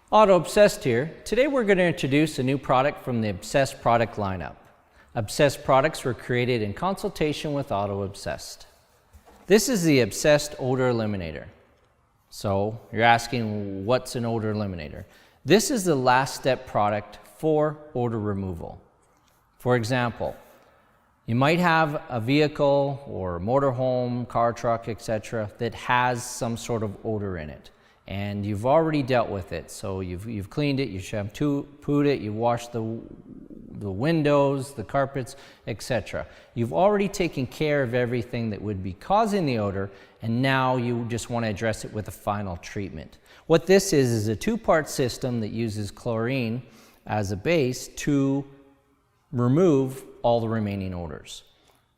Auto Obsessed here. Today we're going to introduce a new product from the Obsessed product lineup. Obsessed products were created in consultation with Auto Obsessed. This is the Obsessed Odor Eliminator. So you're asking, what's an odor eliminator? This is the last step product for odor removal. For example, you might have a vehicle or motorhome, car, truck, etc. that has some sort of odor in it. And you've already dealt with it. So you've cleaned it, you shampooed it, you've washed the windows, the carpets, etc. You've already taken care of everything that would be causing the odor, and now you just want to address it with a final treatment. What this is a two-part system that uses chlorine as a base to remove all the remaining odors.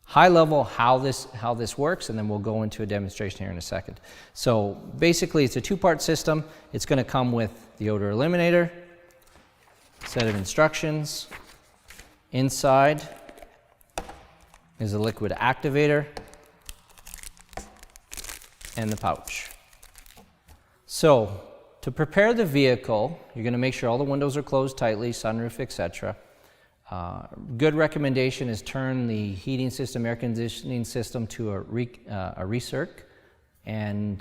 High level how this works, and then we'll go into a demonstration here in a second. So basically it's a two-part system. It's going to come with the odor eliminator, set of instructions. Inside is a liquid activator and the pouch. So to prepare the vehicle, you're going to make sure all the windows are closed tightly, sunroof, etc. Good recommendation is turn the heating system, air conditioning system to a recirc, and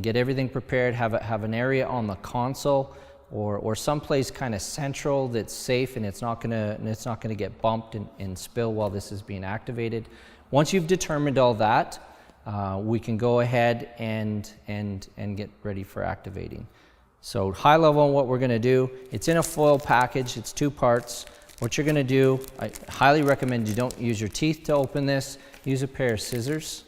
get everything prepared. Have an area on the console or someplace kind of central that's safe, and it's not gonna get bumped and spill while this is being activated. Once you've determined all that, we can go ahead and get ready for activating. So high level on what we're going to do, it's in a foil package, it's two parts. What you're going to do, I highly recommend you don't use your teeth to open this, use a pair of scissors.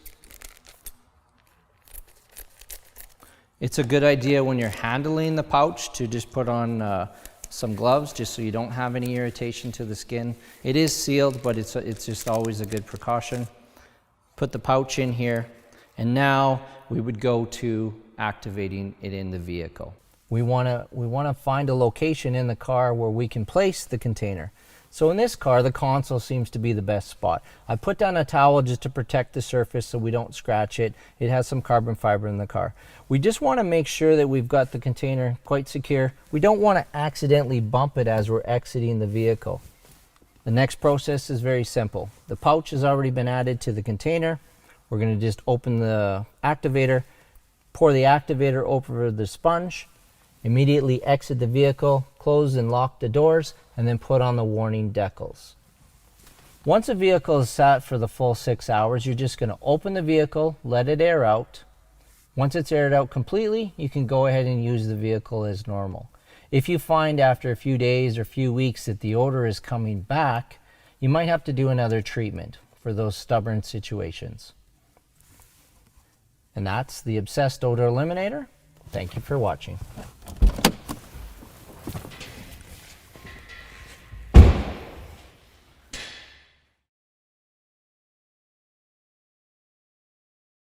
It's a good idea when you're handling the pouch to just put on some gloves just so you don't have any irritation to the skin. It is sealed, but it's just always a good precaution. Put the pouch in here, and now we would go to activating it in the vehicle. We want to find a location in the car where we can place the container. So in this car, the console seems to be the best spot. I put down a towel just to protect the surface so we don't scratch it. It has some carbon fiber in the car. We just want to make sure that we've got the container quite secure. We don't want to accidentally bump it as we're exiting the vehicle. The next process is very simple. The pouch has already been added to the container. We're going to just open the activator, pour the activator over the sponge, immediately exit the vehicle, close and lock the doors, and then put on the warning decals. Once a vehicle is sat for the full 6 hours, you're just going to open the vehicle, let it air out. Once it's aired out completely, you can go ahead and use the vehicle as normal. If you find after a few days or few weeks that the odor is coming back, you might have to do another treatment for those stubborn situations. And that's the Obsessed Odor Eliminator. Thank you for watching.